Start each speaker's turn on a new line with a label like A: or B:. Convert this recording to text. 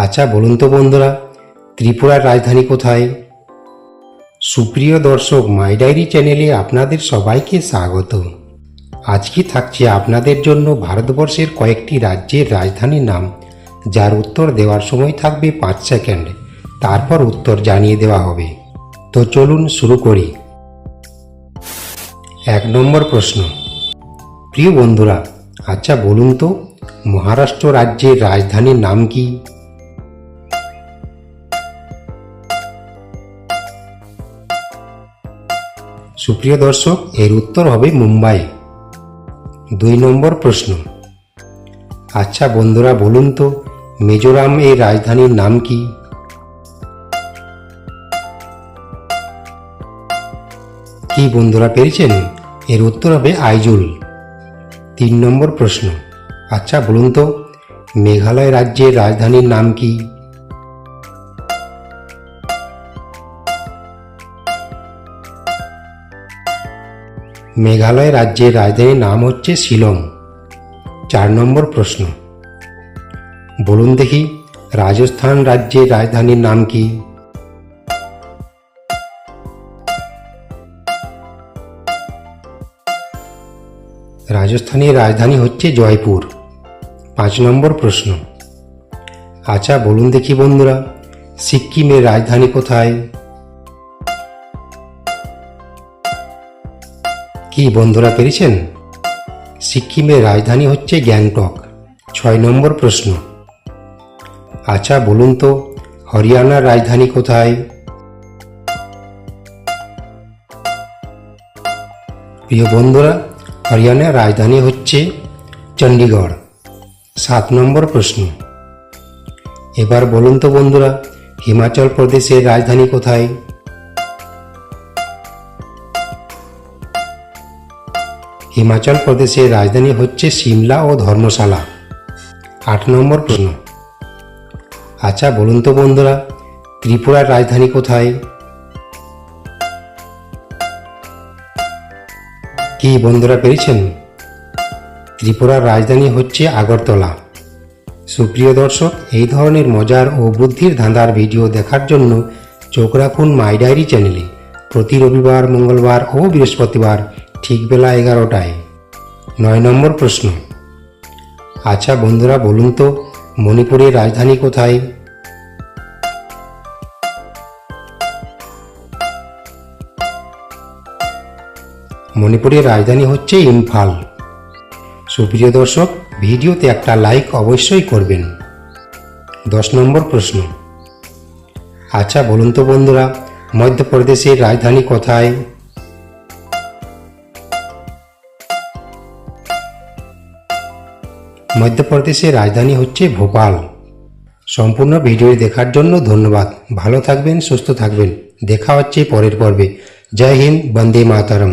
A: আচ্ছা বলুন তো বন্ধুরা, ত্রিপুরার রাজধানী কোথায়? সুপ্রিয় দর্শক, মাই ডায়েরি চ্যানেলে আপনাদের সবাইকে স্বাগত। আজকে থাকছে আপনাদের জন্য ভারতবর্ষের কয়েকটি রাজ্যের রাজধানীর নাম, যার উত্তর দেওয়ার সময় থাকবে 5 সেকেন্ড। তারপর উত্তর জানিয়ে দেওয়া হবে। তো চলুন শুরু করি। 1 নম্বর প্রশ্ন। প্রিয় বন্ধুরা, আচ্ছা বলুন তো মহারাষ্ট্র রাজ্যের রাজধানীর নাম কি? সুপ্রিয় দর্শক, এর উত্তর হবে মুম্বাই। 2 নম্বর প্রশ্ন। আচ্ছা বন্ধুরা বলুন তো মিজোরাম এর রাজধানীর নাম কি? কি বন্ধুরা পেরেছেন? এর উত্তর হবে আইজল। 3 নম্বর প্রশ্ন। আচ্ছা বলুন তো মেঘালয় রাজ্যের রাজধানীর নাম কি? মেঘালয় রাজ্যের রাজধানীর নাম হচ্ছে শিলং। 4 নম্বর প্রশ্ন। বলুন দেখি রাজস্থান রাজ্যের রাজধানীর নাম কি? রাজস্থানের রাজধানী হচ্ছে জয়পুর। 5 নম্বর প্রশ্ন। আচ্ছা বলুন দেখি বন্ধুরা সিক্কিমের রাজধানী কোথায়? কি বন্ধুরা পেরেছেন? সিক্কিমের রাজধানী হচ্ছে গ্যাংটক। 6 নম্বর প্রশ্ন। আচ্ছা বলুন তো হরিয়ানার রাজধানী কোথায়? প্রিয় বন্ধুরা, হরিয়ানার রাজধানী হচ্ছে চণ্ডীগড়। 7 নম্বর প্রশ্ন। এবার বলুন তো বন্ধুরা হিমাচল প্রদেশের রাজধানী কোথায়? হিমাচল প্রদেশের রাজধানী হচ্ছে সিমলা ও ধর্মশালা। 8 নম্বর প্রশ্ন। আচ্ছা বলুন তো বন্ধুরা ত্রিপুরার রাজধানী কোথায়? কি বন্ধুরা পেরেছেন? ত্রিপুরার রাজধানী হচ্ছে আগরতলা। সুপ্রিয় দর্শক, এই ধরনের মজার ও বুদ্ধির ধাঁধার ভিডিও দেখার জন্য চোখ রাখুন মাই ডায়েরি চ্যানেলে প্রতি রবিবার, মঙ্গলবার ও বৃহস্পতিবার ঠিক বেলা 11টায়। 9 নম্বর প্রশ্ন। আচ্ছা বন্ধুরা বলুন তো মণিপুরের রাজধানী কোথায়? মণিপুরের রাজধানী হচ্ছে ইম্ফল। সুপ্রিয় দর্শক, ভিডিওতে একটা লাইক অবশ্যই করবেন। 10 নম্বর প্রশ্ন। আচ্ছা বলুন তো বন্ধুরা মধ্যপ্রদেশের রাজধানী কোথায়? মধ্যপ্রদেশের রাজধানী হচ্ছে ভোপাল। সম্পূর্ণ ভিডিও দেখার জন্য ধন্যবাদ। ভালো থাকবেন, সুস্থ থাকবেন। দেখা হচ্ছে পরের পর্বে। জয় হিন্দ, বন্দে মাতরম।